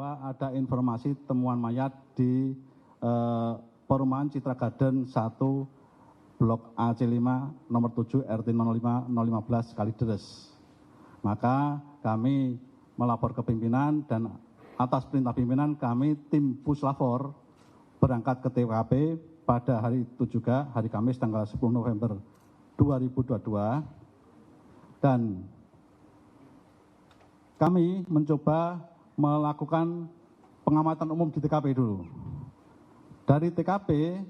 bahwa ada informasi temuan mayat di Perumahan Citra Garden 1 Blok AC5 nomor 7 RT 05 015 Kalideres. Maka kami melapor ke pimpinan dan atas perintah pimpinan kami tim Puslapor berangkat ke TKP pada hari itu juga, hari Kamis tanggal 10 November 2022. Dan kami mencoba melakukan pengamatan umum di TKP dulu. Dari TKP,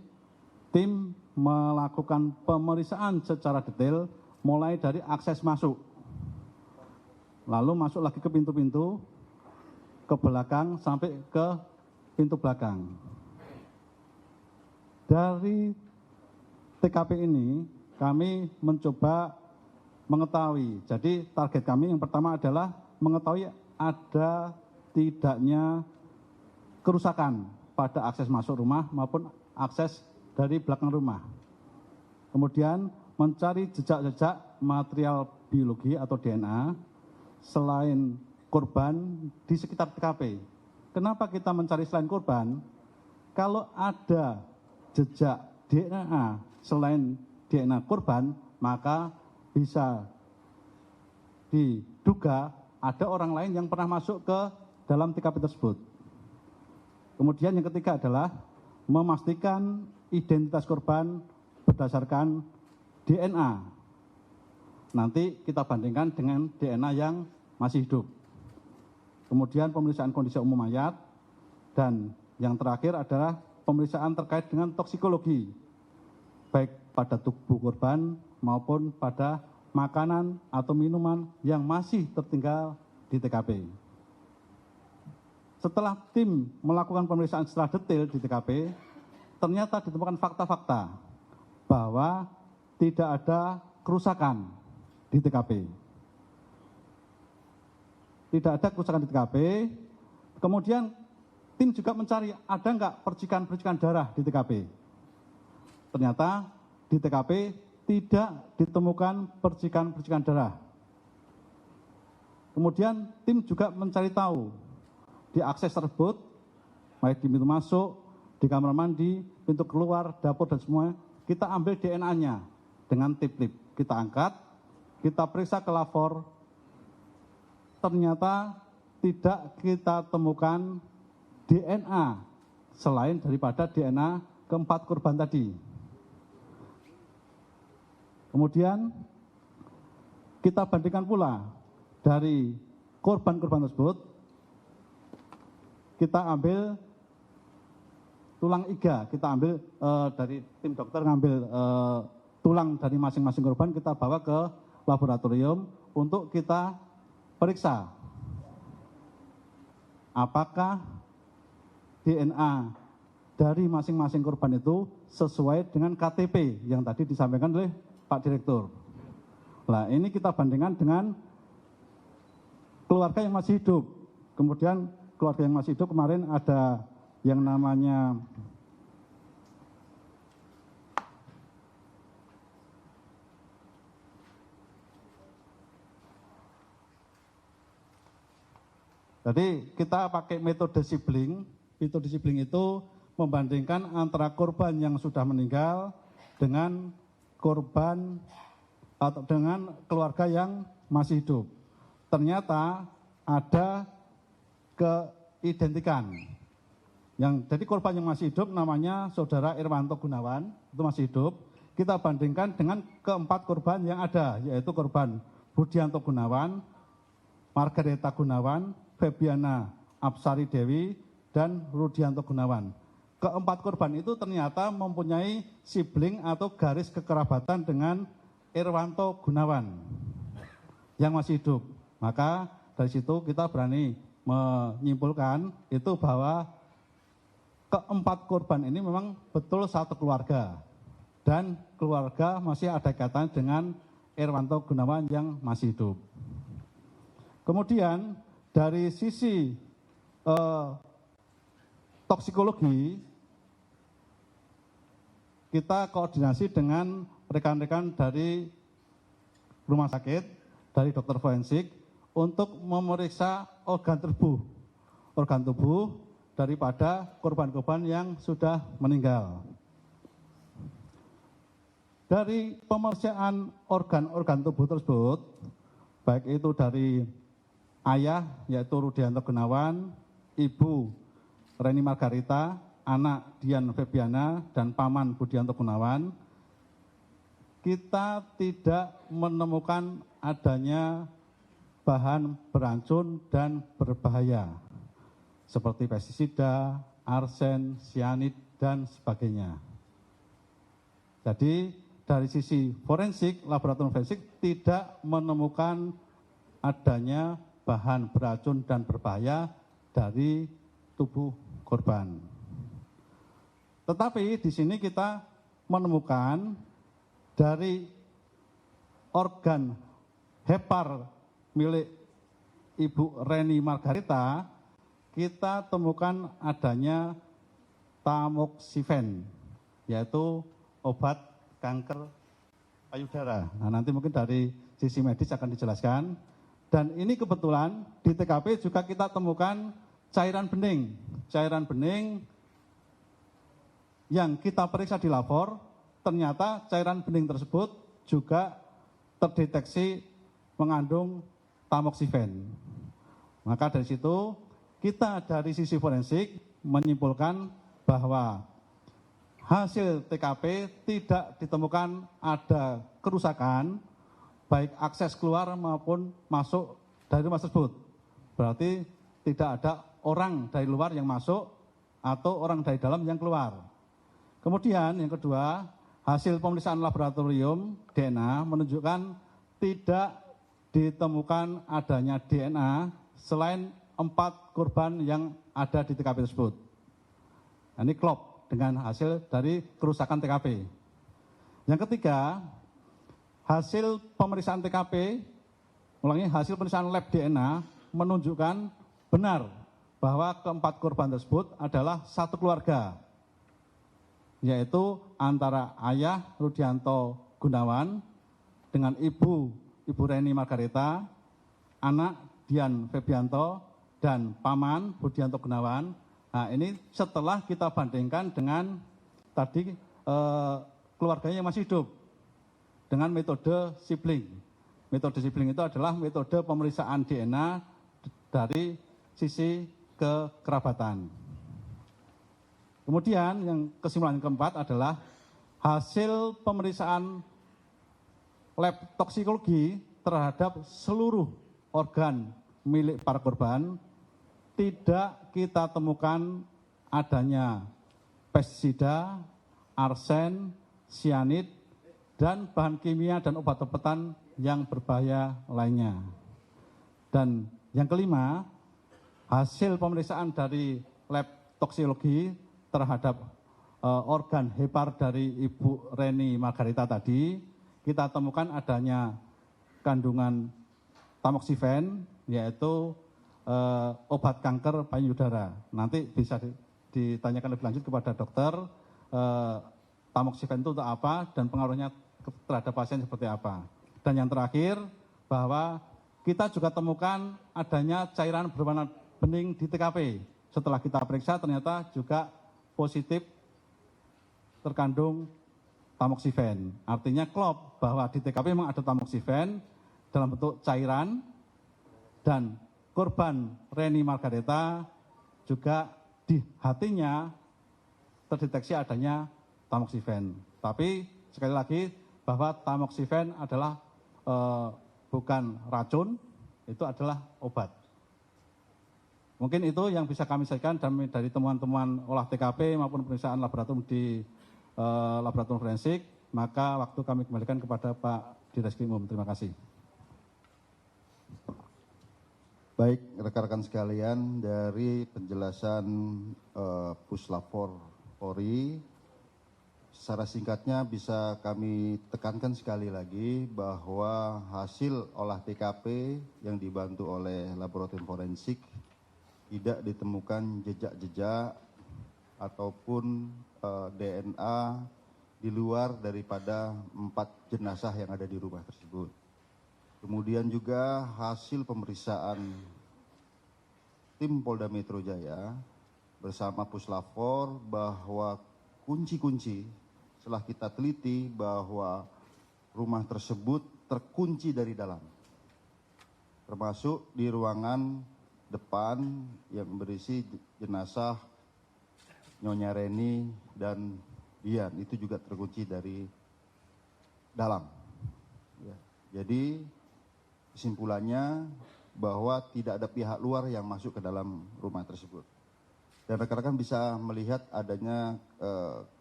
tim melakukan pemeriksaan secara detail mulai dari akses masuk. Lalu masuk lagi ke pintu-pintu, ke belakang sampai ke pintu belakang. Dari TKP ini kami mencoba mengetahui, jadi target kami yang pertama adalah mengetahui ada tidaknya kerusakan pada akses masuk rumah maupun akses dari belakang rumah. Kemudian mencari jejak-jejak material biologi atau DNA selain korban di sekitar TKP. Kenapa kita mencari selain korban? Kalau ada jejak DNA selain DNA korban, maka bisa diduga ada orang lain yang pernah masuk ke dalam TKP tersebut. Kemudian yang ketiga adalah memastikan identitas korban berdasarkan DNA. Nanti kita bandingkan dengan DNA yang masih hidup. Kemudian pemeriksaan kondisi umum mayat, dan yang terakhir adalah pemeriksaan terkait dengan toksikologi, baik pada tubuh korban maupun pada makanan atau minuman yang masih tertinggal di TKP. Setelah tim melakukan pemeriksaan secara detail di TKP, ternyata ditemukan fakta-fakta bahwa tidak ada kerusakan di TKP. Tidak ada kerusakan di TKP. Kemudian tim juga mencari ada nggak percikan-percikan darah di TKP. Ternyata di TKP tidak ditemukan percikan-percikan darah. Kemudian tim juga mencari tahu di akses tersebut, baik di pintu masuk, di kamar mandi, pintu keluar, dapur dan semua, kita ambil DNA-nya dengan tip-tip. Kita angkat, kita periksa ke lapor, ternyata tidak kita temukan DNA selain daripada DNA keempat korban tadi. Kemudian kita bandingkan pula dari korban-korban tersebut, kita ambil tulang iga, kita ambil dari tim dokter ngambil tulang dari masing-masing korban, kita bawa ke laboratorium untuk kita periksa apakah DNA dari masing-masing korban itu sesuai dengan KTP yang tadi disampaikan oleh Pak Direktur. Nah, ini kita bandingkan dengan keluarga yang masih hidup. Kemudian keluarga yang masih hidup kemarin ada yang namanya jadi kita pakai metode sibling. Metode sibling itu membandingkan antara korban yang sudah meninggal dengan korban atau dengan keluarga yang masih hidup. Ternyata ada keidentikan. Jadi korban yang masih hidup namanya Saudara Irwanto Gunawan, itu masih hidup. Kita bandingkan dengan keempat korban yang ada, yaitu korban Budianto Gunawan, Margareta Gunawan, Febiana Apsari Dewi, dan Rudianto Gunawan. Keempat korban itu ternyata mempunyai sibling atau garis kekerabatan dengan Irwanto Gunawan yang masih hidup. Maka dari situ kita berani menyimpulkan itu bahwa keempat korban ini memang betul satu keluarga. Dan keluarga masih ada kaitan dengan Irwanto Gunawan yang masih hidup. Kemudian dari sisi toksikologi, kita koordinasi dengan rekan-rekan dari rumah sakit, dari dokter forensik, untuk memeriksa organ tubuh. organ tubuh daripada korban-korban yang sudah meninggal. Dari pemeriksaan organ-organ tubuh tersebut, baik itu dari ayah yaitu Rudianto Gunawan, ibu Reni Margarita, anak Dian Febiana, dan paman Budianto Gunawan, kita tidak menemukan adanya bahan beracun dan berbahaya seperti pestisida, arsen, sianid, dan sebagainya. Jadi dari sisi forensik, laboratorium forensik tidak menemukan adanya bahan beracun dan berbahaya dari tubuh korban. Tetapi di sini kita menemukan dari organ hepar milik Ibu Reni Margarita, kita temukan adanya tamoxifen, yaitu obat kanker payudara. Nah, nanti mungkin dari sisi medis akan dijelaskan. Dan ini kebetulan di TKP juga kita temukan cairan bening. Cairan bening yang kita periksa di labor, ternyata cairan bening tersebut juga terdeteksi mengandung tamoxifen. Maka dari situ kita dari sisi forensik menyimpulkan bahwa hasil TKP tidak ditemukan ada kerusakan baik akses keluar maupun masuk dari rumah tersebut. Berarti tidak ada orang dari luar yang masuk atau orang dari dalam yang keluar. Kemudian yang kedua, hasil pemeriksaan laboratorium DNA menunjukkan tidak ditemukan adanya DNA selain 4 korban yang ada di TKP tersebut. Nah, ini klop dengan hasil dari kerusakan TKP. Yang ketiga, hasil pemeriksaan TKP, hasil pemeriksaan lab DNA menunjukkan benar bahwa keempat korban tersebut adalah satu keluarga, yaitu antara ayah Rudianto Gunawan dengan ibu Reni Margarita, anak Dian Febianto, dan paman Budianto Gunawan. Nah, ini setelah kita bandingkan dengan tadi keluarganya yang masih hidup dengan metode sibling. Metode sibling itu adalah metode pemeriksaan DNA dari sisi kekerabatan. Kemudian yang kesimpulan keempat adalah hasil pemeriksaan lab toksikologi terhadap seluruh organ milik para korban, tidak kita temukan adanya pestisida, arsen, sianid, dan bahan kimia dan obat-obatan yang berbahaya lainnya. Dan yang kelima, hasil pemeriksaan dari lab toksikologi terhadap organ hepar dari Ibu Reni Margarita tadi, kita temukan adanya kandungan tamoxifen, yaitu obat kanker payudara. Nanti bisa ditanyakan lebih lanjut kepada dokter tamoxifen itu untuk apa dan pengaruhnya terhadap pasien seperti apa. Dan yang terakhir, bahwa kita juga temukan adanya cairan berwarna bening di TKP. Setelah kita periksa ternyata juga positif terkandung tamoxifen. Artinya klop bahwa di TKP memang ada tamoxifen dalam bentuk cairan, dan korban Reni Margarita juga di hatinya terdeteksi adanya tamoxifen. Tapi sekali lagi bahwa tamoxifen adalah bukan racun, itu adalah obat. Mungkin itu yang bisa kami sampaikan dari temuan-temuan olah TKP maupun pemeriksaan laboratorium di laboratorium forensik. Maka waktu kami kembalikan kepada Pak Direskrim Umum. Terima kasih. Baik, rekan-rekan sekalian, dari penjelasan Puslapor Polri, secara singkatnya bisa kami tekankan sekali lagi bahwa hasil olah TKP yang dibantu oleh laboratorium forensik tidak ditemukan jejak-jejak ataupun DNA di luar daripada 4 jenazah yang ada di rumah tersebut. Kemudian juga hasil pemeriksaan tim Polda Metro Jaya bersama Puslapor bahwa kunci-kunci setelah kita teliti bahwa rumah tersebut terkunci dari dalam, termasuk di ruangan depan yang berisi jenazah Nyonya Reni dan Dian, itu juga terkunci dari dalam. Ya. Jadi kesimpulannya bahwa tidak ada pihak luar yang masuk ke dalam rumah tersebut. Dan rekan-rekan bisa melihat adanya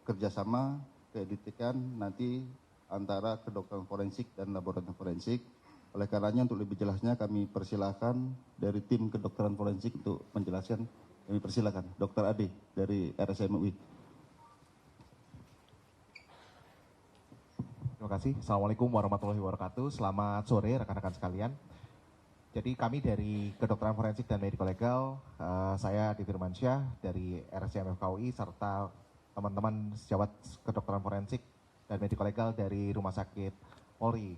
kerjasama keeditikan nanti antara kedokteran forensik dan laboratorium forensik. Oleh karenanya untuk lebih jelasnya kami persilahkan dari tim kedokteran forensik untuk menjelaskan. Kami persilahkan Dr. Ade dari RSCM UI. Terima kasih. Assalamualaikum warahmatullahi wabarakatuh. Selamat sore rekan-rekan sekalian. Jadi kami dari Kedokteran Forensik dan Medical Legal, saya Adi Firmansyah dari RSCM FKUI serta teman-teman sejawat Kedokteran Forensik dan Medical Legal dari Rumah Sakit Polri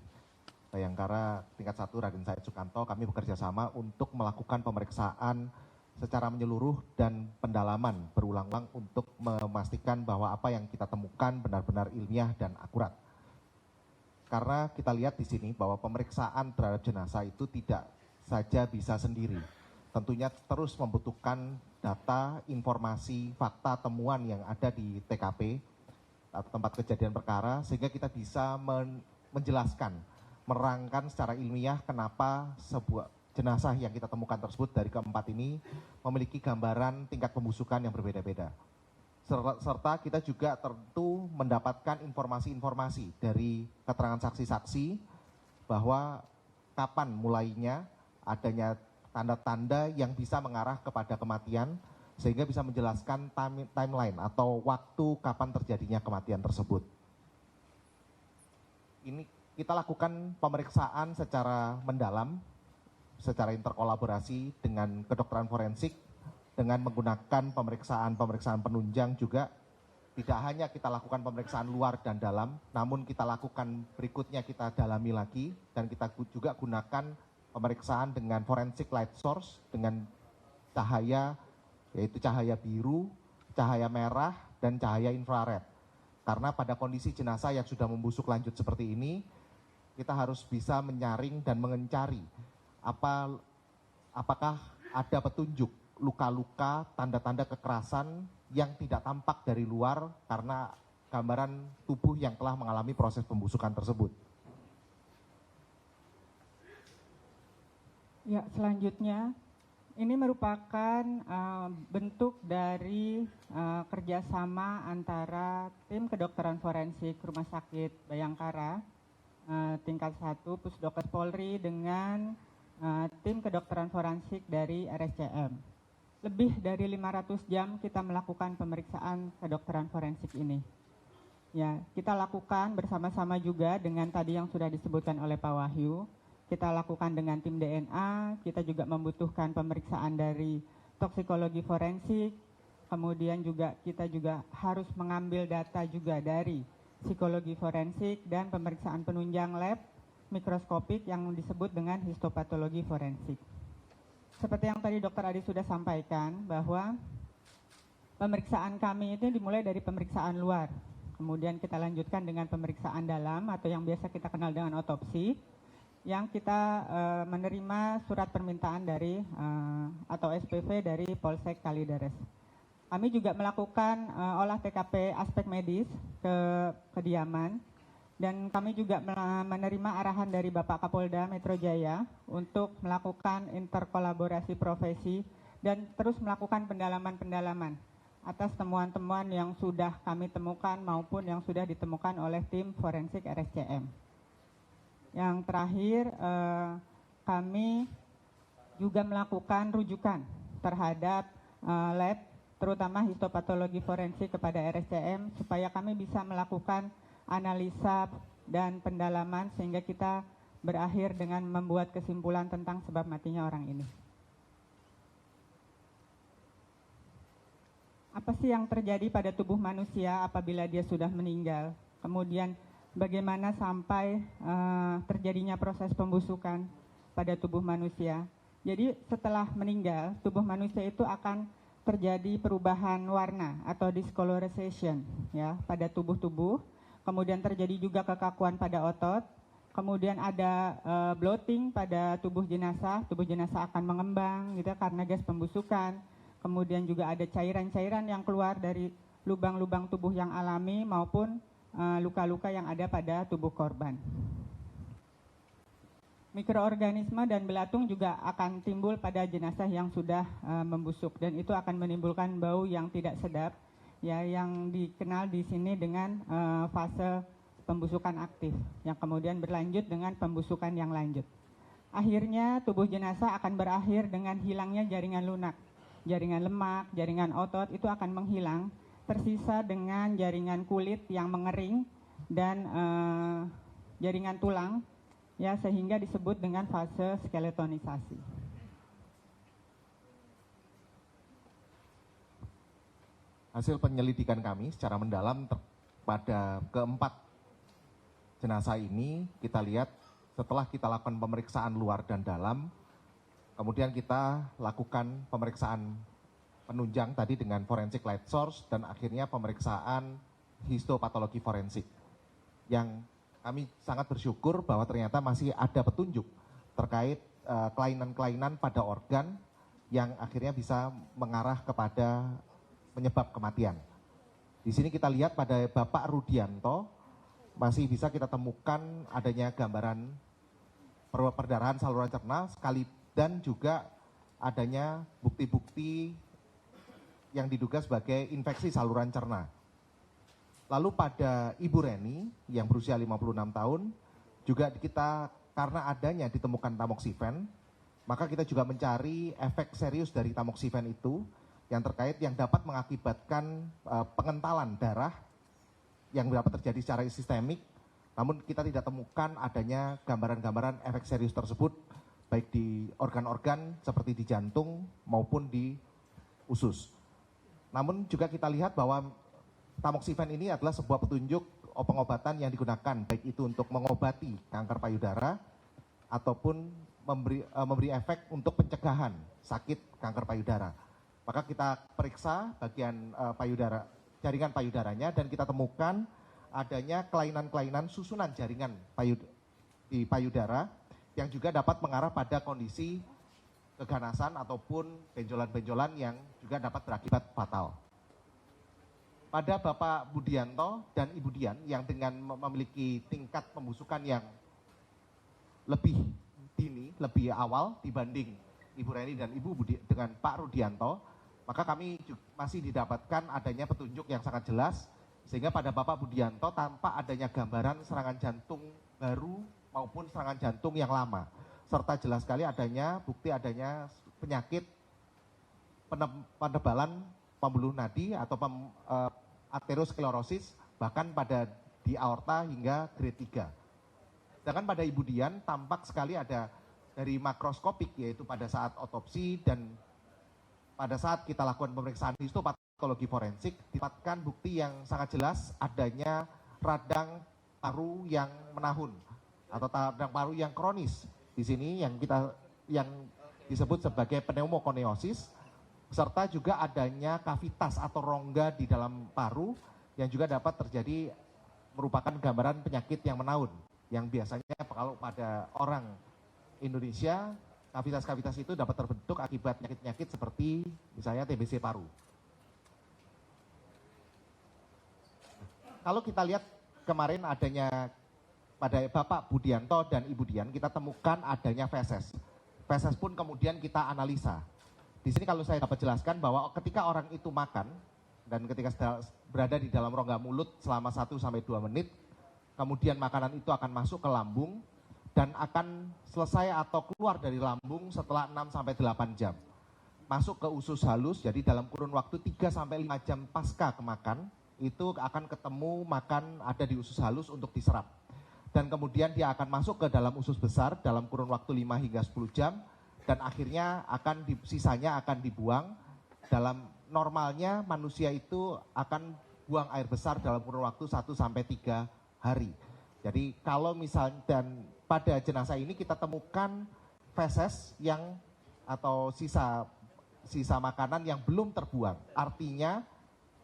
Bayangkara tingkat 1 Raden Said Sukanto. Kami bekerja sama untuk melakukan pemeriksaan secara menyeluruh dan pendalaman berulang-ulang untuk memastikan bahwa apa yang kita temukan benar-benar ilmiah dan akurat. Karena kita lihat di sini bahwa pemeriksaan terhadap jenazah itu tidak saja bisa sendiri. Tentunya terus membutuhkan data, informasi, fakta, temuan yang ada di TKP atau tempat kejadian perkara sehingga kita bisa menjelaskan, merangkan secara ilmiah kenapa sebuah jenazah yang kita temukan tersebut dari keempat ini memiliki gambaran tingkat pembusukan yang berbeda-beda. Serta kita juga tentu mendapatkan informasi-informasi dari keterangan saksi-saksi bahwa kapan mulainya adanya tanda-tanda yang bisa mengarah kepada kematian sehingga bisa menjelaskan timeline atau waktu kapan terjadinya kematian tersebut. Ini kita lakukan pemeriksaan secara mendalam, secara interkolaborasi dengan kedokteran forensik dengan menggunakan pemeriksaan penunjang juga. Tidak hanya kita lakukan pemeriksaan luar dan dalam, namun kita lakukan berikutnya kita dalami lagi dan kita juga gunakan pemeriksaan dengan forensic light source dengan cahaya, yaitu cahaya biru, cahaya merah, dan cahaya infrared. Karena pada kondisi jenazah yang sudah membusuk lanjut seperti ini, kita harus bisa menyaring dan mencari apakah ada petunjuk luka-luka, tanda-tanda kekerasan yang tidak tampak dari luar karena gambaran tubuh yang telah mengalami proses pembusukan tersebut. Ya, selanjutnya ini merupakan bentuk dari kerjasama antara tim kedokteran forensik Rumah Sakit Bayangkara tingkat 1 Pusdokes Polri dengan tim kedokteran forensik dari RSCM. Lebih dari 500 jam kita melakukan pemeriksaan kedokteran forensik ini. Ya, kita lakukan bersama-sama juga dengan tadi yang sudah disebutkan oleh Pak Wahyu. Kita lakukan dengan tim DNA, kita juga membutuhkan pemeriksaan dari toksikologi forensik, kemudian juga kita juga harus mengambil data juga dari psikologi forensik dan pemeriksaan penunjang lab mikroskopik yang disebut dengan histopatologi forensik. Seperti yang tadi Dr. Adi sudah sampaikan bahwa pemeriksaan kami itu dimulai dari pemeriksaan luar. Kemudian kita lanjutkan dengan pemeriksaan dalam atau yang biasa kita kenal dengan otopsi, yang kita menerima surat permintaan dari atau SPV dari Polsek Kalideres. Kami juga melakukan olah TKP aspek medis ke kediaman dan kami juga menerima arahan dari Bapak Kapolda Metro Jaya untuk melakukan interkolaborasi profesi dan terus melakukan pendalaman-pendalaman atas temuan-temuan yang sudah kami temukan maupun yang sudah ditemukan oleh tim forensik RSCM. Yang terakhir, kami juga melakukan rujukan terhadap lab, terutama histopatologi forensik kepada RSCM, supaya kami bisa melakukan analisa dan pendalaman sehingga kita berakhir dengan membuat kesimpulan tentang sebab matinya orang ini. Apa sih yang terjadi pada tubuh manusia apabila dia sudah meninggal? Kemudian bagaimana sampai terjadinya proses pembusukan pada tubuh manusia? Jadi setelah meninggal, tubuh manusia itu akan terjadi perubahan warna atau discolorization ya pada tubuh-tubuh. Kemudian terjadi juga kekakuan pada otot. Kemudian ada bloating pada tubuh jenazah akan mengembang gitu karena gas pembusukan. Kemudian juga ada cairan-cairan yang keluar dari lubang-lubang tubuh yang alami maupun luka-luka yang ada pada tubuh korban. Mikroorganisme dan belatung juga akan timbul pada jenazah yang sudah membusuk dan itu akan menimbulkan bau yang tidak sedap ya yang dikenal di sini dengan fase pembusukan aktif yang kemudian berlanjut dengan pembusukan yang lanjut. Akhirnya tubuh jenazah akan berakhir dengan hilangnya jaringan lunak. Jaringan lemak, jaringan otot itu akan menghilang, tersisa dengan jaringan kulit yang mengering dan jaringan tulang ya sehingga disebut dengan fase skeletonisasi. Hasil penyelidikan kami secara mendalam pada keempat jenazah ini kita lihat setelah kita lakukan pemeriksaan luar dan dalam, kemudian kita lakukan pemeriksaan penunjang tadi dengan forensic light source dan akhirnya pemeriksaan histopatologi forensik. Yang kami sangat bersyukur bahwa ternyata masih ada petunjuk terkait kelainan-kelainan pada organ yang akhirnya bisa mengarah kepada penyebab kematian. Di sini kita lihat pada Bapak Rudianto masih bisa kita temukan adanya gambaran perdarahan saluran cerna sekali dan juga adanya bukti-bukti yang diduga sebagai infeksi saluran cerna. Lalu pada Ibu Reni yang berusia 56 tahun juga kita karena adanya ditemukan tamoxifen, maka kita juga mencari efek serius dari tamoxifen itu yang terkait yang dapat mengakibatkan pengentalan darah yang dapat terjadi secara sistemik, namun kita tidak temukan adanya gambaran-gambaran efek serius tersebut baik di organ-organ seperti di jantung maupun di usus. Namun juga kita lihat bahwa tamoxifen ini adalah sebuah petunjuk pengobatan yang digunakan baik itu untuk mengobati kanker payudara ataupun memberi efek untuk pencegahan sakit kanker payudara. Maka kita periksa bagian payudara, jaringan payudaranya dan kita temukan adanya kelainan-kelainan susunan jaringan di payudara yang juga dapat mengarah pada kondisi keganasan ataupun benjolan-benjolan yang juga dapat berakibat fatal. Pada Bapak Budianto dan Ibu Dian yang dengan memiliki tingkat pembusukan yang lebih dini, lebih awal dibanding Ibu Reni dan dengan Pak Rudianto, maka kami masih didapatkan adanya petunjuk yang sangat jelas sehingga pada Bapak Budianto tampak adanya gambaran serangan jantung baru maupun serangan jantung yang lama, serta jelas sekali adanya bukti adanya penyakit penebalan pembuluh nadi atau aterosklerosis bahkan pada di aorta hingga grade 3. Sedangkan pada Ibu Dian tampak sekali ada dari makroskopik yaitu pada saat otopsi dan pada saat kita lakukan pemeriksaan histopatologi forensik didapatkan bukti yang sangat jelas adanya radang paru yang menahun atau radang paru yang kronis. Di sini yang disebut sebagai pneumokoniosis serta juga adanya kavitas atau rongga di dalam paru yang juga dapat terjadi merupakan gambaran penyakit yang menahun yang biasanya kalau pada orang Indonesia kavitas-kavitas itu dapat terbentuk akibat penyakit-penyakit seperti misalnya TBC paru. Kalau kita lihat kemarin adanya pada Bapak Budianto dan Ibu Dian kita temukan adanya feses. Feses pun kemudian kita analisa. Di sini kalau saya dapat jelaskan bahwa ketika orang itu makan dan ketika berada di dalam rongga mulut selama 1-2 menit, kemudian makanan itu akan masuk ke lambung dan akan selesai atau keluar dari lambung setelah 6-8 jam. Masuk ke usus halus, jadi dalam kurun waktu 3-5 jam pasca kemakan, itu akan ketemu makan ada di usus halus untuk diserap. Dan kemudian dia akan masuk ke dalam usus besar dalam kurun waktu 5 hingga 10 jam, dan akhirnya sisanya akan dibuang. Dalam normalnya manusia itu akan buang air besar dalam kurun waktu 1-3 hari. Jadi kalau misalnya dan pada jenazah ini kita temukan feses yang atau sisa makanan yang belum terbuang. Artinya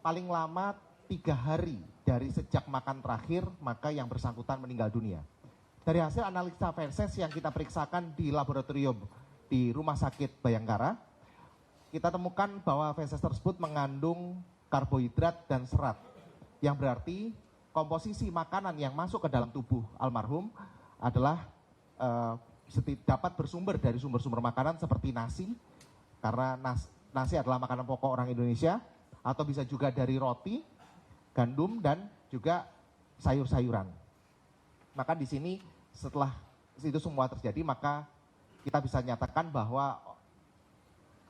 paling lama 3 hari dari sejak makan terakhir, maka yang bersangkutan meninggal dunia. Dari hasil analisa feses yang kita periksakan di laboratorium di Rumah Sakit Bayangkara, kita temukan bahwa feses tersebut mengandung karbohidrat dan serat, yang berarti komposisi makanan yang masuk ke dalam tubuh almarhum adalah dapat bersumber dari sumber-sumber makanan seperti nasi, karena nasi adalah makanan pokok orang Indonesia, atau bisa juga dari roti, gandum, dan juga sayur-sayuran. Maka di sini setelah itu semua terjadi, maka kita bisa nyatakan bahwa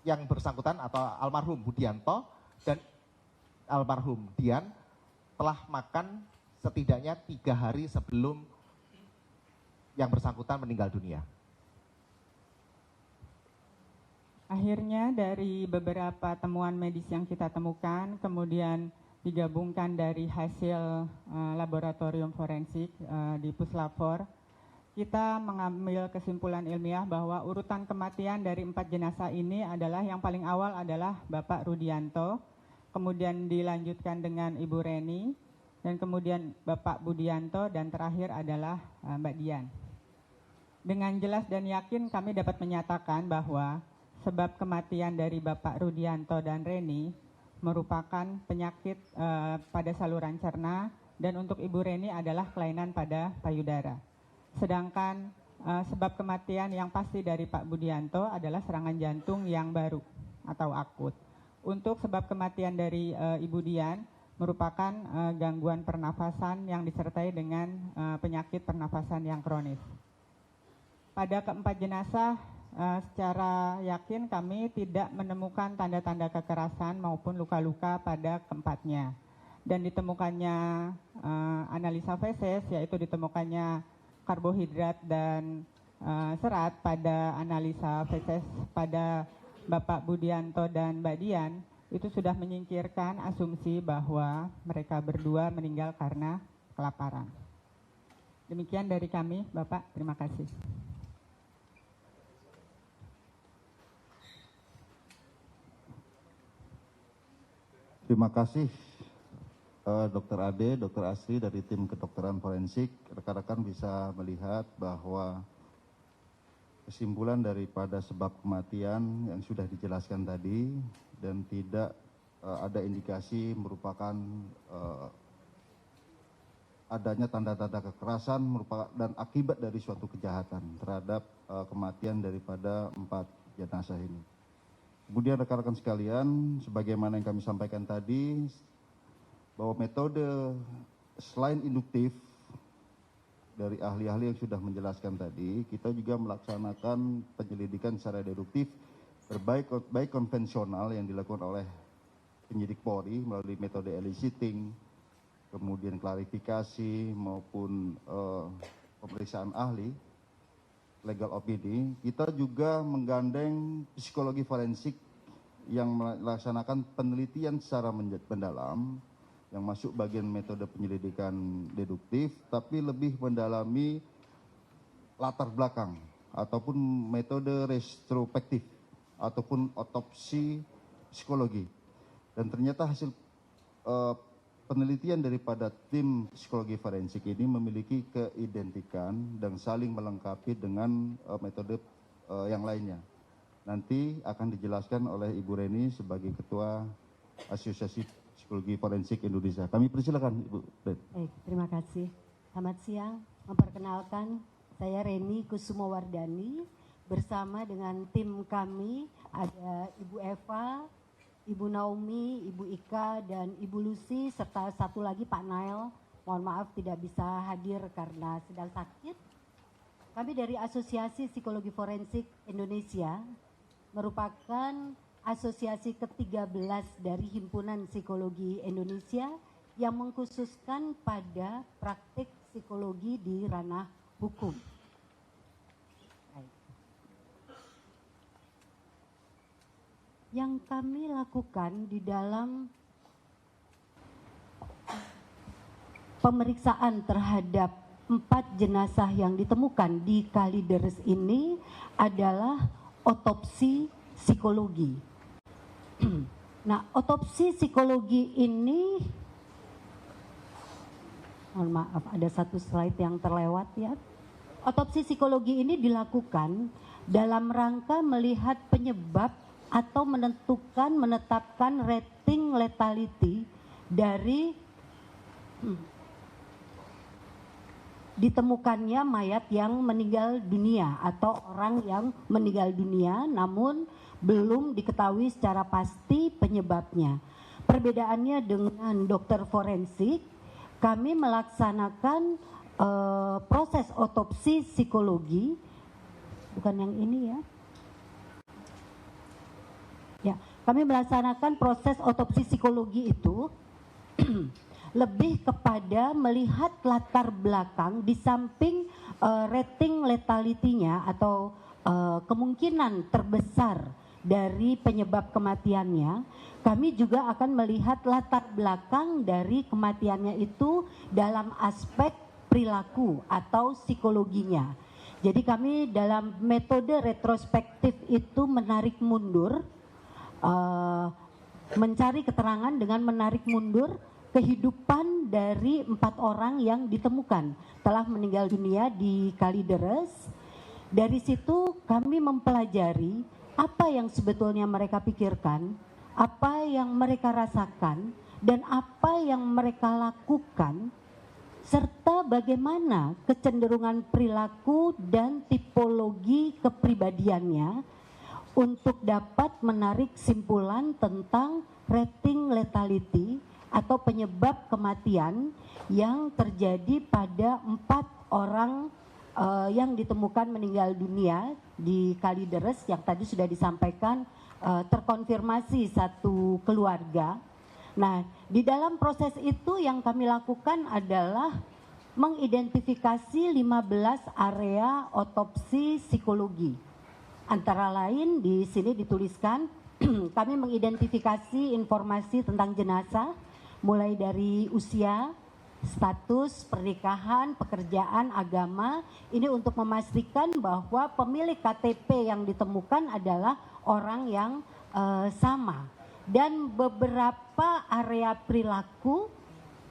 yang bersangkutan atau almarhum Budianto dan almarhum Dian telah makan setidaknya 3 hari sebelum yang bersangkutan meninggal dunia. Akhirnya dari beberapa temuan medis yang kita temukan, kemudian digabungkan dari hasil laboratorium forensik di Puslapfor, kita mengambil kesimpulan ilmiah bahwa urutan kematian dari 4 jenazah ini adalah yang paling awal adalah Bapak Rudianto, kemudian dilanjutkan dengan Ibu Reni, dan kemudian Bapak Budianto, dan terakhir adalah Mbak Dian. Dengan jelas dan yakin kami dapat menyatakan bahwa sebab kematian dari Bapak Rudianto dan Reni merupakan penyakit pada saluran cerna, dan untuk Ibu Reni adalah kelainan pada payudara. Sedangkan sebab kematian yang pasti dari Pak Budianto adalah serangan jantung yang baru atau akut. Untuk sebab kematian dari Ibu Dian merupakan gangguan pernafasan yang disertai dengan penyakit pernafasan yang kronis. Pada keempat jenazah secara yakin kami tidak menemukan tanda-tanda kekerasan maupun luka-luka pada keempatnya. Dan ditemukannya analisa feses, yaitu ditemukannya karbohidrat dan serat pada analisa feses pada Bapak Budianto dan Mbak Dian, itu sudah menyingkirkan asumsi bahwa mereka berdua meninggal karena kelaparan. Demikian dari kami, Bapak. Terima kasih. Terima kasih Dr. Ade, Dr. Asri dari tim kedokteran forensik. Rekan-rekan bisa melihat bahwa kesimpulan daripada sebab kematian yang sudah dijelaskan tadi dan tidak ada indikasi merupakan adanya tanda-tanda kekerasan merupakan dan akibat dari suatu kejahatan terhadap kematian daripada 4 jenazah ini. Kemudian rekan-rekan sekalian, sebagaimana yang kami sampaikan tadi, bahwa metode selain induktif dari ahli-ahli yang sudah menjelaskan tadi, kita juga melaksanakan penyelidikan secara deduktif baik konvensional yang dilakukan oleh penyidik Polri melalui metode eliciting, kemudian klarifikasi maupun pemeriksaan ahli, legal opini. Kita juga menggandeng psikologi forensik yang melaksanakan penelitian secara mendalam, yang masuk bagian metode penyelidikan deduktif, tapi lebih mendalami latar belakang ataupun metode retrospektif ataupun otopsi psikologi. Dan ternyata hasil penelitian daripada tim psikologi forensik ini memiliki keidentikan dan saling melengkapi dengan metode yang lainnya. Nanti akan dijelaskan oleh Ibu Reni sebagai Ketua Asosiasi Psikologi Forensik Indonesia. Kami persilakan Ibu Reni. Baik, terima kasih. Selamat siang. Memperkenalkan, saya Reni Kusumowardani bersama dengan tim kami ada Ibu Eva, Ibu Naomi, Ibu Ika, dan Ibu Lucy, serta satu lagi Pak Nail. Mohon maaf tidak bisa hadir karena sedang sakit. Kami dari Asosiasi Psikologi Forensik Indonesia merupakan asosiasi ke-13 dari Himpunan Psikologi Indonesia yang mengkhususkan pada praktik psikologi di ranah hukum. Yang kami lakukan di dalam pemeriksaan terhadap 4 jenazah yang ditemukan di Kalideres ini adalah otopsi psikologi. Nah, otopsi psikologi ini, mohon maaf ada satu slide yang terlewat ya. Otopsi psikologi ini dilakukan dalam rangka melihat penyebab atau menetapkan rating lethality dari ditemukannya mayat yang meninggal dunia atau orang yang meninggal dunia namun belum diketahui secara pasti penyebabnya. Perbedaannya dengan dokter forensik, kami melaksanakan proses otopsi psikologi, bukan yang ini ya. Ya, kami melaksanakan proses otopsi psikologi itu lebih kepada melihat latar belakang di samping rating lethality-nya atau kemungkinan terbesar dari penyebab kematiannya. Kami juga akan melihat latar belakang dari kematiannya itu dalam aspek perilaku atau psikologinya. Jadi kami dalam metode retrospektif itu menarik mundur, mencari keterangan dengan menarik mundur kehidupan dari 4 orang yang ditemukan telah meninggal dunia di Kalideres. Dari situ kami mempelajari apa yang sebetulnya mereka pikirkan, apa yang mereka rasakan, dan apa yang mereka lakukan, serta bagaimana kecenderungan perilaku dan tipologi kepribadiannya untuk dapat menarik simpulan tentang rating lethality atau penyebab kematian yang terjadi pada 4 orang yang ditemukan meninggal dunia di Kalideres yang tadi sudah disampaikan terkonfirmasi satu keluarga. Nah, di dalam proses itu yang kami lakukan adalah mengidentifikasi 15 area otopsi psikologi. Antara lain di sini dituliskan kami mengidentifikasi informasi tentang jenazah mulai dari usia, status, pernikahan, pekerjaan, agama. Ini untuk memastikan bahwa pemilik KTP yang ditemukan adalah orang yang sama. Dan beberapa area perilaku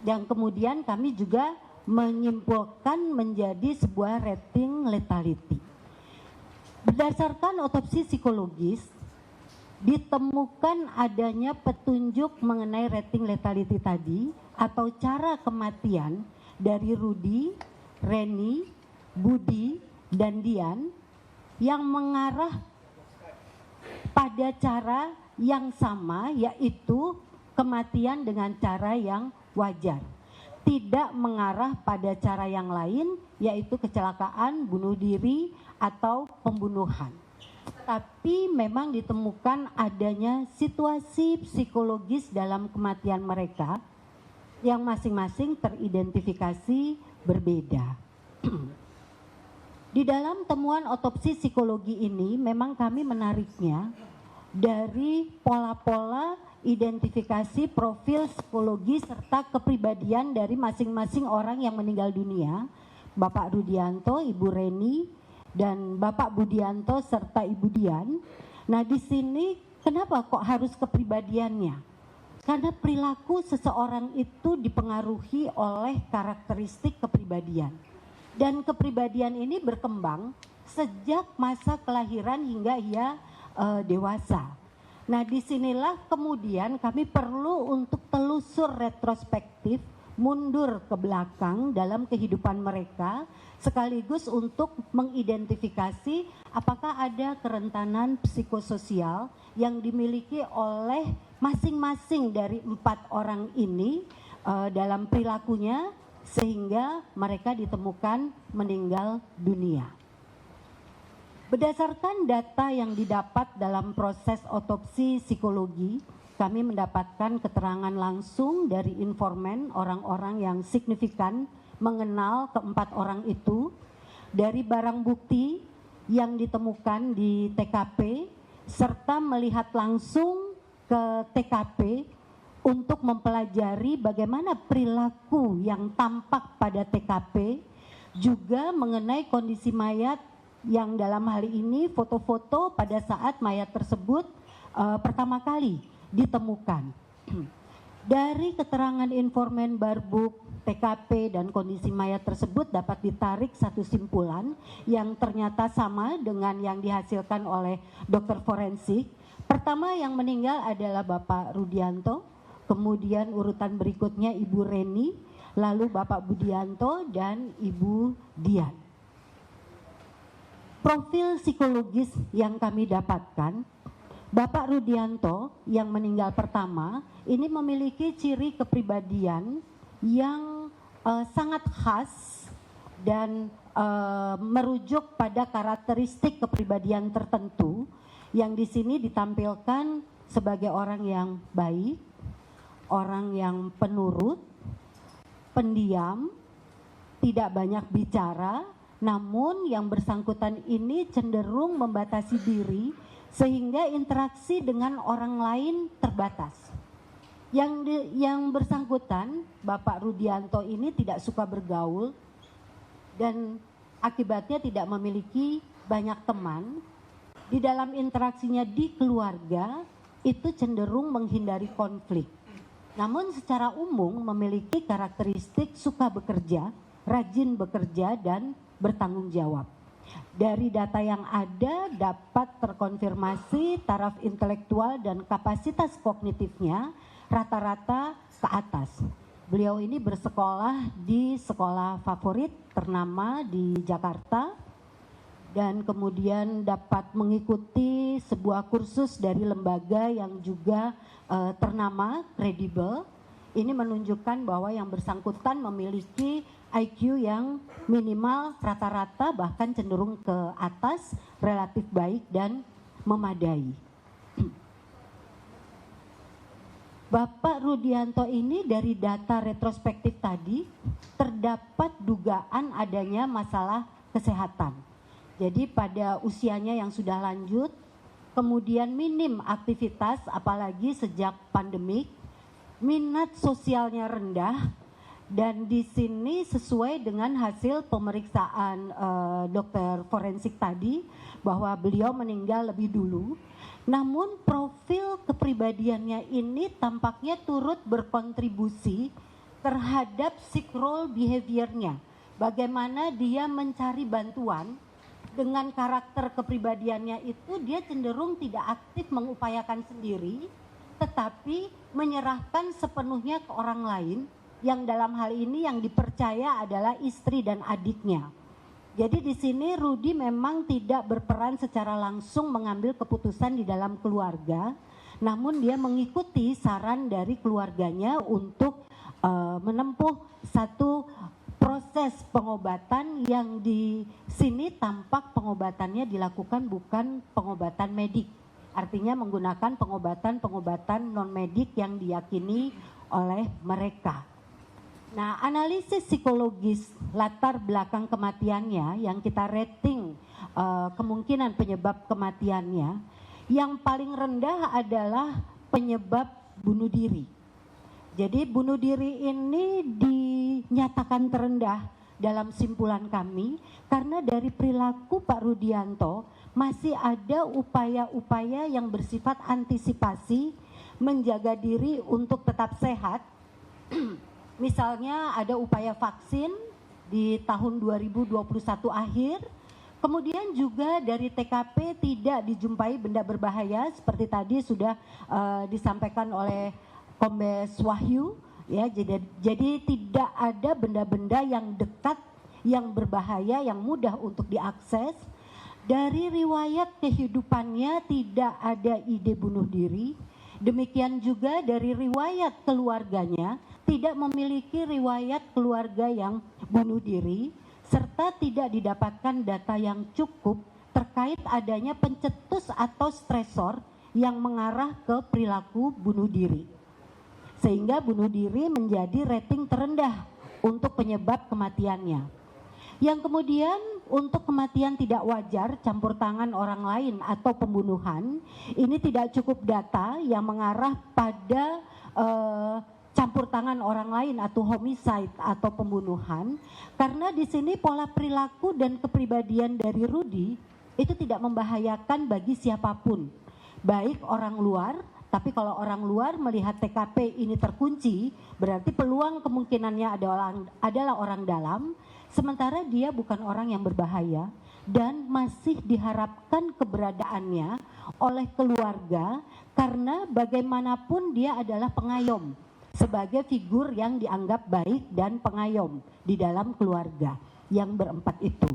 yang kemudian kami juga menyimpulkan menjadi sebuah rating lethality. Berdasarkan otopsi psikologis, ditemukan adanya petunjuk mengenai rating lethality tadi atau cara kematian dari Rudy, Reni, Budi, dan Dian yang mengarah pada cara yang sama, yaitu kematian dengan cara yang wajar. Tidak mengarah pada cara yang lain, yaitu kecelakaan, bunuh diri, atau pembunuhan. Tapi memang ditemukan adanya situasi psikologis dalam kematian mereka yang masing-masing teridentifikasi berbeda. Di dalam temuan otopsi psikologi ini memang kami menariknya dari pola-pola identifikasi profil psikologi serta kepribadian dari masing-masing orang yang meninggal dunia, Bapak Rudianto, Ibu Reni, dan Bapak Budianto serta Ibu Dian. Nah, di sini kenapa kok harus kepribadiannya? Karena perilaku seseorang itu dipengaruhi oleh karakteristik kepribadian. Dan kepribadian ini berkembang sejak masa kelahiran hingga ia dewasa. Nah, disinilah kemudian kami perlu untuk telusur retrospektif, mundur ke belakang dalam kehidupan mereka, sekaligus untuk mengidentifikasi apakah ada kerentanan psikososial yang dimiliki oleh masing-masing dari 4 orang ini dalam perilakunya sehingga mereka ditemukan meninggal dunia. Berdasarkan data yang didapat dalam proses otopsi psikologi, kami mendapatkan keterangan langsung dari informan orang-orang yang signifikan mengenal ke-4 orang itu, dari barang bukti yang ditemukan di TKP, serta melihat langsung ke TKP untuk mempelajari bagaimana perilaku yang tampak pada TKP, juga mengenai kondisi mayat yang dalam hal ini foto-foto pada saat mayat tersebut pertama kali ditemukan. Dari keterangan informan Barbuk, TKP dan kondisi mayat tersebut dapat ditarik satu simpulan yang ternyata sama dengan yang dihasilkan oleh dokter forensik. Pertama yang meninggal adalah Bapak Rudianto, kemudian urutan berikutnya Ibu Reni, lalu Bapak Budianto dan Ibu Dian. Profil psikologis yang kami dapatkan, Bapak Rudianto yang meninggal pertama ini memiliki ciri kepribadian yang sangat khas dan merujuk pada karakteristik kepribadian tertentu yang di sini ditampilkan sebagai orang yang baik, orang yang penurut, pendiam, tidak banyak bicara, namun yang bersangkutan ini cenderung membatasi diri sehingga interaksi dengan orang lain terbatas. Yang bersangkutan, Bapak Rudianto ini tidak suka bergaul dan akibatnya tidak memiliki banyak teman. Di dalam interaksinya di keluarga itu cenderung menghindari konflik. Namun secara umum memiliki karakteristik suka bekerja, rajin bekerja dan bertanggung jawab. Dari data yang ada dapat terkonfirmasi taraf intelektual dan kapasitas kognitifnya rata-rata ke atas. Beliau ini bersekolah di sekolah favorit ternama di Jakarta dan kemudian dapat mengikuti sebuah kursus dari lembaga yang juga ternama, kredibel. Ini menunjukkan bahwa yang bersangkutan memiliki IQ yang minimal rata-rata bahkan cenderung ke atas, relatif baik dan memadai. Bapak Rudianto ini dari data retrospektif tadi terdapat dugaan adanya masalah kesehatan. Jadi pada usianya yang sudah lanjut, kemudian minim aktivitas apalagi sejak pandemik, minat sosialnya rendah, dan di sini sesuai dengan hasil pemeriksaan dokter forensik tadi bahwa beliau meninggal lebih dulu. Namun profil kepribadiannya ini tampaknya turut berkontribusi terhadap seek role behavior-nya. Bagaimana dia mencari bantuan dengan karakter kepribadiannya itu dia cenderung tidak aktif mengupayakan sendiri, tetapi menyerahkan sepenuhnya ke orang lain yang dalam hal ini yang dipercaya adalah istri dan adiknya. Jadi di sini Rudi memang tidak berperan secara langsung mengambil keputusan di dalam keluarga, namun dia mengikuti saran dari keluarganya untuk menempuh satu proses pengobatan yang di sini tampak pengobatannya dilakukan bukan pengobatan medik. Artinya menggunakan pengobatan non-medik yang diyakini oleh mereka. Nah, analisis psikologis latar belakang kematiannya yang kita rating kemungkinan penyebab kematiannya, yang paling rendah adalah penyebab bunuh diri. Jadi bunuh diri ini dinyatakan terendah dalam simpulan kami karena dari perilaku Pak Rudianto masih ada upaya-upaya yang bersifat antisipasi, menjaga diri untuk tetap sehat. Misalnya ada upaya vaksin di tahun 2021 akhir, kemudian juga dari TKP tidak dijumpai benda berbahaya seperti tadi sudah disampaikan oleh Kombes Wahyu, ya. Jadi tidak ada benda-benda yang dekat, yang berbahaya, yang mudah untuk diakses. Dari riwayat kehidupannya tidak ada ide bunuh diri. Demikian juga dari riwayat keluarganya tidak memiliki riwayat keluarga yang bunuh diri, serta tidak didapatkan data yang cukup terkait adanya pencetus atau stresor yang mengarah ke perilaku bunuh diri. Sehingga bunuh diri menjadi rating terendah untuk penyebab kematiannya. Yang kemudian untuk kematian tidak wajar, campur tangan orang lain atau pembunuhan, ini tidak cukup data yang mengarah pada campur tangan orang lain atau homicide atau pembunuhan, karena di sini pola perilaku dan kepribadian dari Rudy itu tidak membahayakan bagi siapapun, baik orang luar. Tapi kalau orang luar melihat TKP ini terkunci, berarti peluang kemungkinannya adalah orang dalam, sementara dia bukan orang yang berbahaya dan masih diharapkan keberadaannya oleh keluarga karena bagaimanapun dia adalah pengayom, sebagai figur yang dianggap baik dan pengayom di dalam keluarga yang berempat itu.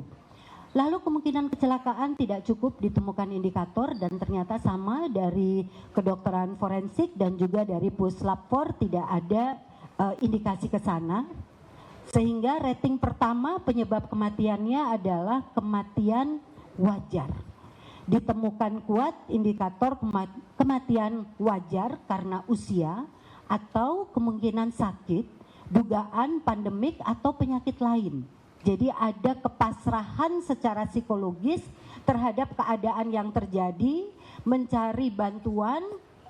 Lalu kemungkinan kecelakaan tidak cukup ditemukan indikator dan ternyata sama dari kedokteran forensik dan juga dari Puslap 4 tidak ada indikasi ke sana. Sehingga rating pertama penyebab kematiannya adalah kematian wajar. Ditemukan kuat indikator kematian wajar karena usia atau kemungkinan sakit, dugaan pandemik atau penyakit lain. Jadi ada kepasrahan secara psikologis terhadap keadaan yang terjadi, mencari bantuan,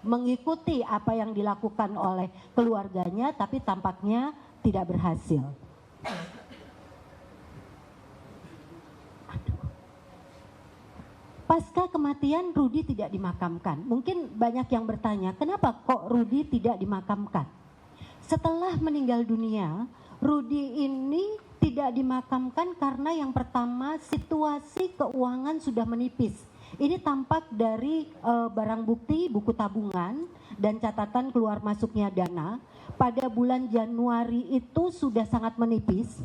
mengikuti apa yang dilakukan oleh keluarganya, tapi tampaknya tidak berhasil. Pasca kematian Rudy tidak dimakamkan. Mungkin banyak yang bertanya, kenapa kok Rudy tidak dimakamkan? Setelah meninggal dunia, Rudy ini tidak dimakamkan karena yang pertama situasi keuangan sudah menipis. Ini tampak dari barang bukti, buku tabungan dan catatan keluar masuknya dana. Pada bulan Januari itu sudah sangat menipis.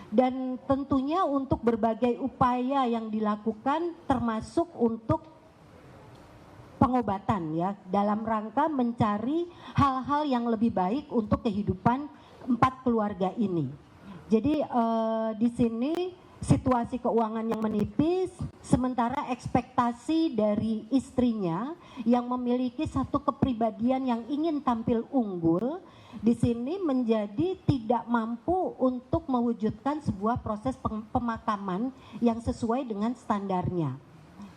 Dan tentunya untuk berbagai upaya yang dilakukan termasuk untuk pengobatan ya, dalam rangka mencari hal-hal yang lebih baik untuk kehidupan 4 keluarga ini. Jadi di sini situasi keuangan yang menipis, sementara ekspektasi dari istrinya yang memiliki satu kepribadian yang ingin tampil unggul, di sini menjadi tidak mampu untuk mewujudkan sebuah proses pemakaman yang sesuai dengan standarnya.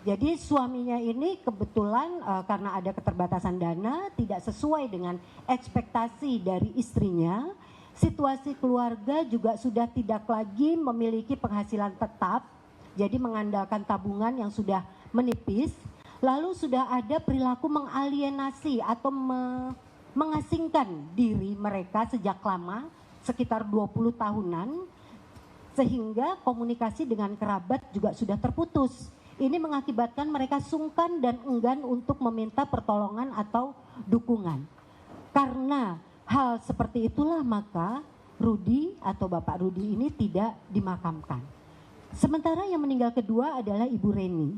Jadi suaminya ini kebetulan karena ada keterbatasan dana tidak sesuai dengan ekspektasi dari istrinya. Situasi keluarga juga sudah tidak lagi memiliki penghasilan tetap, jadi mengandalkan tabungan yang sudah menipis. Lalu sudah ada perilaku mengalienasi atau mengasingkan diri mereka sejak lama, sekitar 20 tahunan, sehingga komunikasi dengan kerabat juga sudah terputus. Ini mengakibatkan mereka sungkan dan enggan untuk meminta pertolongan atau dukungan. Karena hal seperti itulah maka Rudy atau Bapak Rudy ini tidak dimakamkan. Sementara yang meninggal kedua adalah Ibu Reni.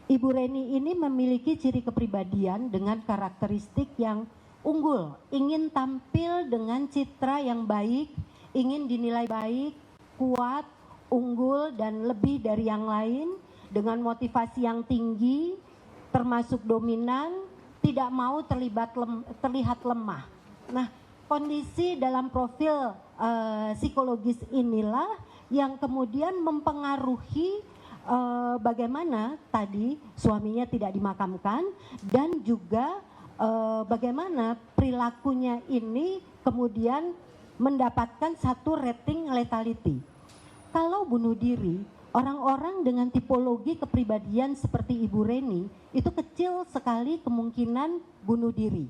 Ibu Reni ini memiliki ciri kepribadian dengan karakteristik yang unggul, ingin tampil dengan citra yang baik, ingin dinilai baik, kuat, unggul dan lebih dari yang lain, dengan motivasi yang tinggi, termasuk dominan, tidak mau terlihat lemah. Nah, kondisi dalam profil psikologis inilah yang kemudian mempengaruhi bagaimana tadi suaminya tidak dimakamkan dan juga bagaimana perilakunya ini kemudian mendapatkan satu rating lethality. Kalau bunuh diri, orang-orang dengan tipologi kepribadian seperti Ibu Reni itu kecil sekali kemungkinan bunuh diri.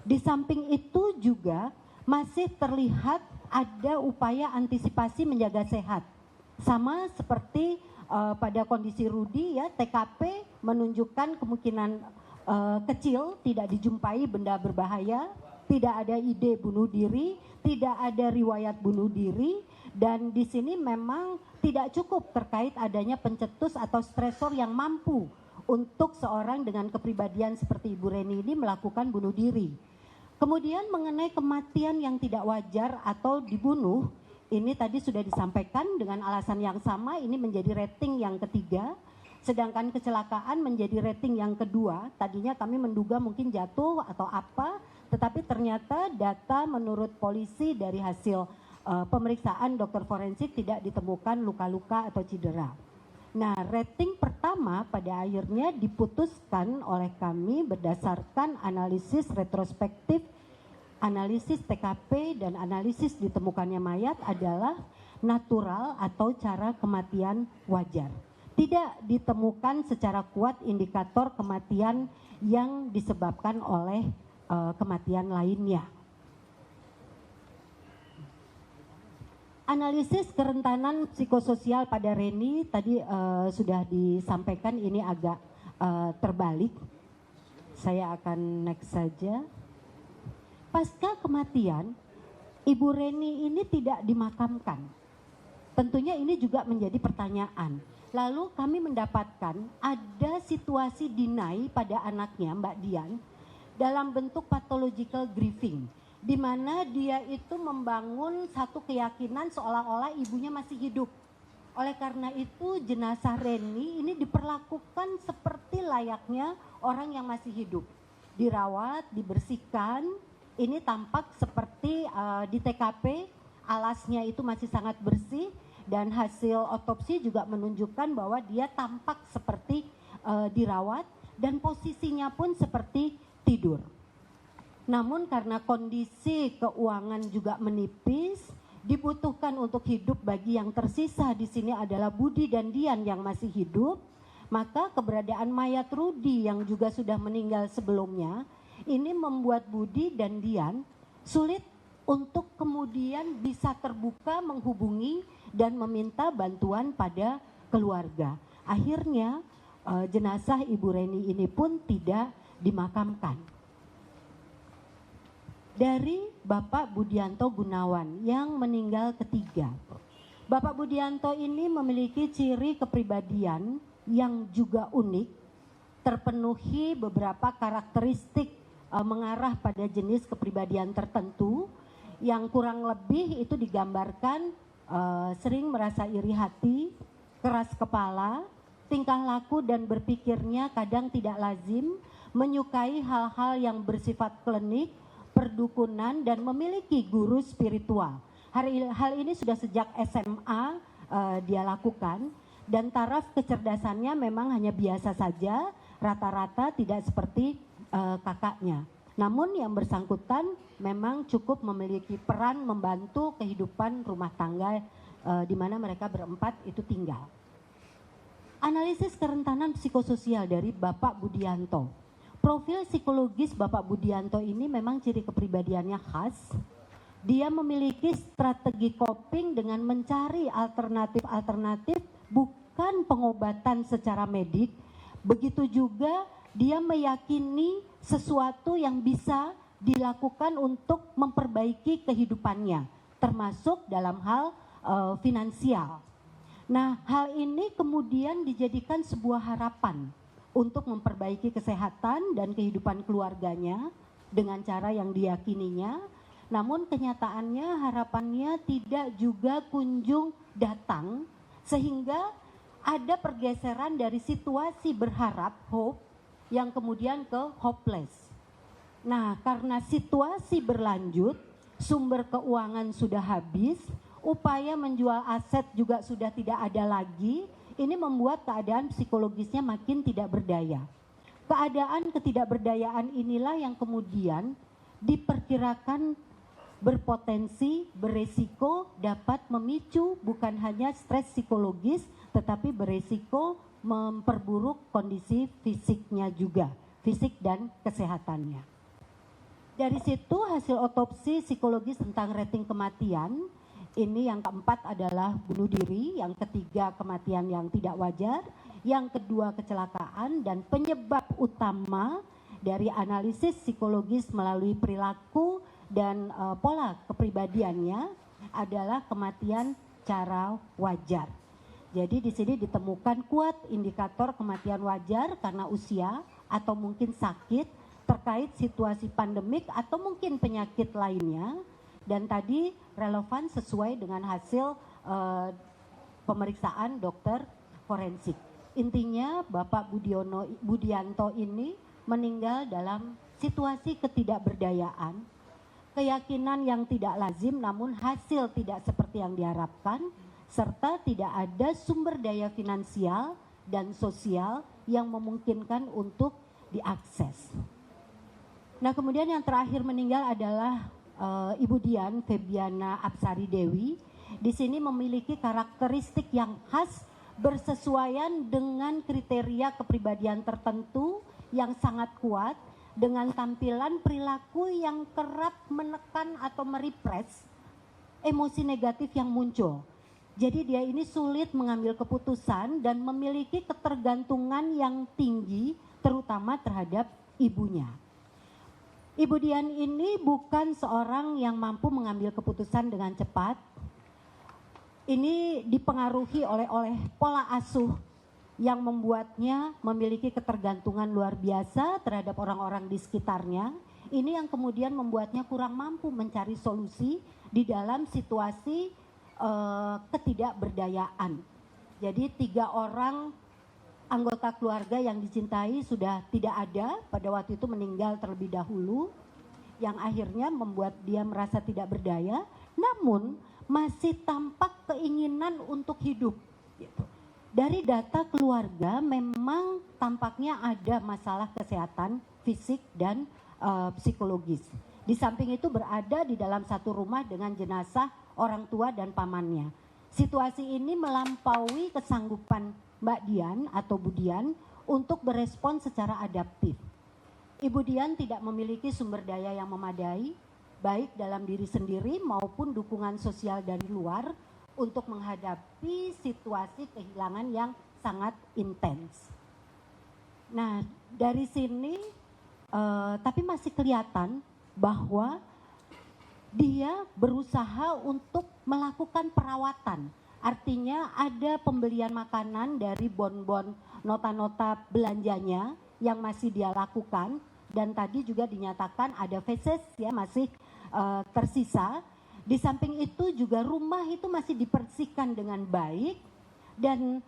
Di samping itu juga masih terlihat ada upaya antisipasi menjaga sehat. Sama seperti pada kondisi Rudy ya, TKP menunjukkan kemungkinan kecil tidak dijumpai benda berbahaya, tidak ada ide bunuh diri, tidak ada riwayat bunuh diri, dan di sini memang tidak cukup terkait adanya pencetus atau stresor yang mampu untuk seorang dengan kepribadian seperti Ibu Reni ini melakukan bunuh diri. Kemudian mengenai kematian yang tidak wajar atau dibunuh, ini tadi sudah disampaikan dengan alasan yang sama, ini menjadi rating yang ketiga. Sedangkan kecelakaan menjadi rating yang kedua. Tadinya kami menduga mungkin jatuh atau apa, tetapi ternyata data menurut polisi dari hasil pemeriksaan dokter forensik tidak ditemukan luka-luka atau cedera. Nah, rating pertama pada akhirnya diputuskan oleh kami berdasarkan analisis retrospektif analisis TKP dan analisis ditemukannya mayat adalah natural atau cara kematian wajar. Tidak ditemukan secara kuat indikator kematian yang disebabkan oleh kematian lainnya. Analisis kerentanan psikososial pada Reni tadi sudah disampaikan, ini agak terbalik. Saya akan next saja. Pasca kematian, Ibu Reni ini tidak dimakamkan. Tentunya ini juga menjadi pertanyaan. Lalu kami mendapatkan ada situasi deny pada anaknya, Mbak Dian, dalam bentuk pathological grieving, di mana dia itu membangun satu keyakinan seolah-olah ibunya masih hidup. Oleh karena itu jenazah Reni ini diperlakukan seperti layaknya orang yang masih hidup. Dirawat, dibersihkan, ini tampak seperti di TKP alasnya itu masih sangat bersih dan hasil otopsi juga menunjukkan bahwa dia tampak seperti dirawat dan posisinya pun seperti tidur. Namun karena kondisi keuangan juga menipis, dibutuhkan untuk hidup bagi yang tersisa di sini adalah Budi dan Dian yang masih hidup, maka keberadaan mayat Rudi yang juga sudah meninggal sebelumnya, ini membuat Budi dan Dian sulit untuk kemudian bisa terbuka menghubungi dan meminta bantuan pada keluarga. Akhirnya jenazah Ibu Reni ini pun tidak dimakamkan. Dari Bapak Budianto Gunawan yang meninggal ketiga. Bapak Budianto ini memiliki ciri kepribadian yang juga unik, terpenuhi beberapa karakteristik mengarah pada jenis kepribadian tertentu yang kurang lebih itu digambarkan sering merasa iri hati, keras kepala, tingkah laku dan berpikirnya kadang tidak lazim, menyukai hal-hal yang bersifat klinik, perdukunan dan memiliki guru spiritual. Hal ini sudah sejak SMA dia lakukan dan taraf kecerdasannya memang hanya biasa saja, rata-rata tidak seperti kakaknya. Namun yang bersangkutan memang cukup memiliki peran membantu kehidupan rumah tangga di mana mereka berempat itu tinggal. Analisis kerentanan psikososial dari Bapak Budianto. Profil psikologis Bapak Budianto ini memang ciri kepribadiannya khas. Dia memiliki strategi coping dengan mencari alternatif-alternatif bukan pengobatan secara medik. Begitu juga dia meyakini sesuatu yang bisa dilakukan untuk memperbaiki kehidupannya, termasuk dalam hal finansial. Nah, hal ini kemudian dijadikan sebuah harapan untuk memperbaiki kesehatan dan kehidupan keluarganya dengan cara yang diyakininya. Namun kenyataannya harapannya tidak juga kunjung datang, sehingga ada pergeseran dari situasi berharap, hope, yang kemudian ke hopeless. Nah, karena situasi berlanjut, sumber keuangan sudah habis, upaya menjual aset juga sudah tidak ada lagi, ini membuat keadaan psikologisnya makin tidak berdaya. Keadaan ketidakberdayaan inilah yang kemudian diperkirakan berpotensi, beresiko dapat memicu bukan hanya stres psikologis, tetapi beresiko memperburuk kondisi fisiknya juga, fisik dan kesehatannya. Dari situ hasil otopsi psikologis tentang rating kematian, ini yang keempat adalah bunuh diri, yang ketiga kematian yang tidak wajar, yang kedua kecelakaan, dan penyebab utama dari analisis psikologis melalui perilaku dan pola kepribadiannya adalah kematian cara wajar. Jadi di sini ditemukan kuat indikator kematian wajar karena usia atau mungkin sakit terkait situasi pandemik atau mungkin penyakit lainnya. Dan tadi relevan sesuai dengan hasil pemeriksaan dokter forensik. Intinya Bapak Budianto ini meninggal dalam situasi ketidakberdayaan, keyakinan yang tidak lazim namun hasil tidak seperti yang diharapkan, serta tidak ada sumber daya finansial dan sosial yang memungkinkan untuk diakses. Nah, kemudian yang terakhir meninggal adalah Ibu Dian Febiana Apsari Dewi. Di sini memiliki karakteristik yang khas bersesuaian dengan kriteria kepribadian tertentu yang sangat kuat, dengan tampilan perilaku yang kerap menekan atau merepress emosi negatif yang muncul. Jadi dia ini sulit mengambil keputusan dan memiliki ketergantungan yang tinggi terutama terhadap ibunya. Ibu Dian ini bukan seorang yang mampu mengambil keputusan dengan cepat. Ini dipengaruhi oleh pola asuh yang membuatnya memiliki ketergantungan luar biasa terhadap orang-orang di sekitarnya. Ini yang kemudian membuatnya kurang mampu mencari solusi di dalam situasi ketidakberdayaan. Jadi 3 orang anggota keluarga yang dicintai sudah tidak ada, pada waktu itu meninggal terlebih dahulu, yang akhirnya membuat dia merasa tidak berdaya, namun masih tampak keinginan untuk hidup. Gitu. Dari data keluarga memang tampaknya ada masalah kesehatan fisik dan psikologis. Di samping itu berada di dalam satu rumah dengan jenazah orang tua dan pamannya. Situasi ini melampaui kesanggupan Mbak Dian atau Bu Dian untuk berespon secara adaptif. Ibu Dian tidak memiliki sumber daya yang memadai, baik dalam diri sendiri maupun dukungan sosial dari luar untuk menghadapi situasi kehilangan yang sangat intens. Nah, dari sini tapi masih kelihatan bahwa dia berusaha untuk melakukan perawatan. Artinya ada pembelian makanan dari bon-bon nota-nota belanjanya yang masih dia lakukan, dan tadi juga dinyatakan ada feses ya masih tersisa. Di samping itu juga rumah itu masih dibersihkan dengan baik, dan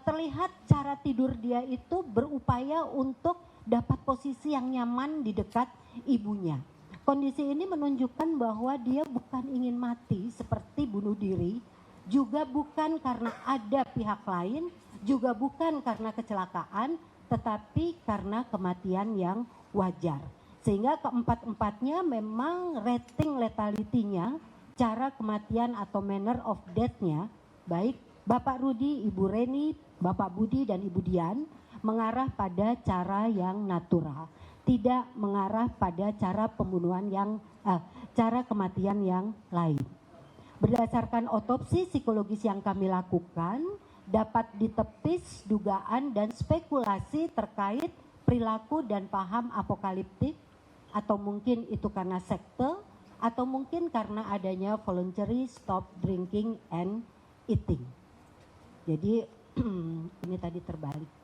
terlihat cara tidur dia itu berupaya untuk dapat posisi yang nyaman di dekat ibunya. Kondisi ini menunjukkan bahwa dia bukan ingin mati seperti bunuh diri, juga bukan karena ada pihak lain, juga bukan karena kecelakaan, tetapi karena kematian yang wajar. Sehingga keempat-empatnya memang rating letality-nya, cara kematian atau manner of death-nya, baik Bapak Rudi, Ibu Reni, Bapak Budi, dan Ibu Dian, mengarah pada cara yang natural. Tidak mengarah pada cara pembunuhan cara kematian yang lain. Berdasarkan otopsi psikologis yang kami lakukan, dapat ditepis dugaan dan spekulasi terkait perilaku dan paham apokaliptik, atau mungkin itu karena sekte, atau mungkin karena adanya voluntary stop drinking and eating. Jadi ini tadi terbalik.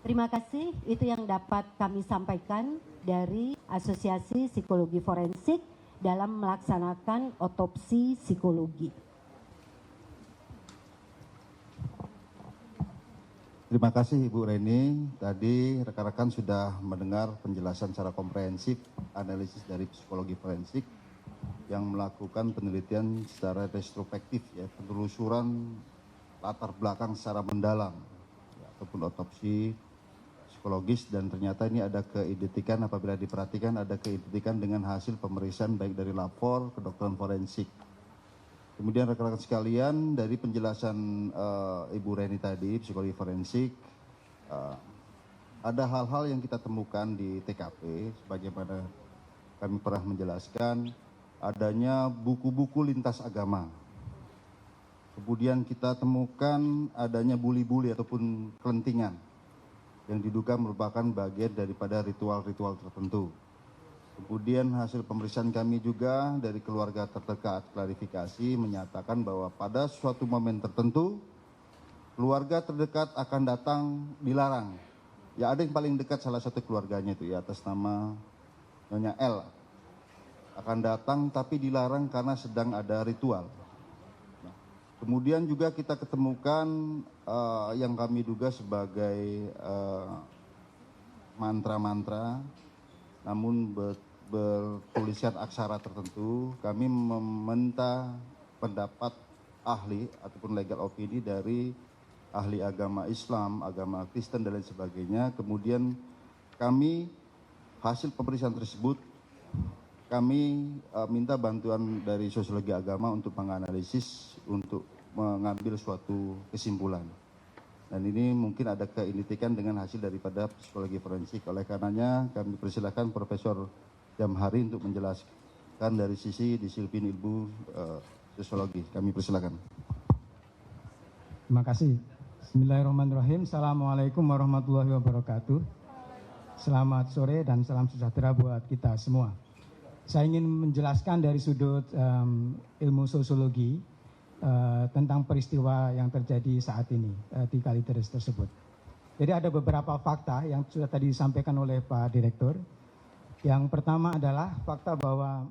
Terima kasih, itu yang dapat kami sampaikan dari Asosiasi Psikologi Forensik dalam melaksanakan otopsi psikologi. Terima kasih Ibu Reni. Tadi rekan-rekan sudah mendengar penjelasan secara komprehensif analisis dari psikologi forensik yang melakukan penelitian secara retrospektif, ya, penelusuran latar belakang secara mendalam, ya, ataupun otopsi psikologis, dan ternyata ini ada keidentikan, apabila diperhatikan ada keidentikan dengan hasil pemeriksaan baik dari lapor kedokteran forensik. Kemudian rekan-rekan sekalian, dari penjelasan Ibu Reni tadi, psikologi forensik, ada hal-hal yang kita temukan di TKP, sebagaimana kami pernah menjelaskan, adanya buku-buku lintas agama. Kemudian kita temukan adanya buli-buli ataupun kelentingan yang diduga merupakan bagian daripada ritual-ritual tertentu. Kemudian hasil pemeriksaan kami juga dari keluarga terdekat klarifikasi menyatakan bahwa pada suatu momen tertentu keluarga terdekat akan datang dilarang. Ya, ada yang paling dekat salah satu keluarganya itu ya atas nama Nyonya L akan datang tapi dilarang karena sedang ada ritual. Nah, kemudian juga kita ketemukan yang kami duga sebagai mantra-mantra, namun bertulisan aksara tertentu. Kami meminta pendapat ahli ataupun legal opini dari ahli agama Islam, agama Kristen dan lain sebagainya. Kemudian kami hasil pemeriksaan tersebut kami minta bantuan dari sosiologi agama untuk menganalisis untuk mengambil suatu kesimpulan. Dan ini mungkin ada keidentikan dengan hasil daripada psikologi forensik. Oleh karenanya kami persilakan Profesor Jamhari untuk menjelaskan dari sisi disiplin ilmu sosiologi. Kami persilakan. Terima kasih. Bismillahirrahmanirrahim. Assalamualaikum warahmatullahi wabarakatuh. Selamat sore dan salam sejahtera buat kita semua. Saya ingin menjelaskan dari sudut ilmu sosiologi tentang peristiwa yang terjadi saat ini di Kalideres tersebut. Jadi ada beberapa fakta yang sudah tadi disampaikan oleh Pak Direktur. Yang pertama adalah fakta bahwa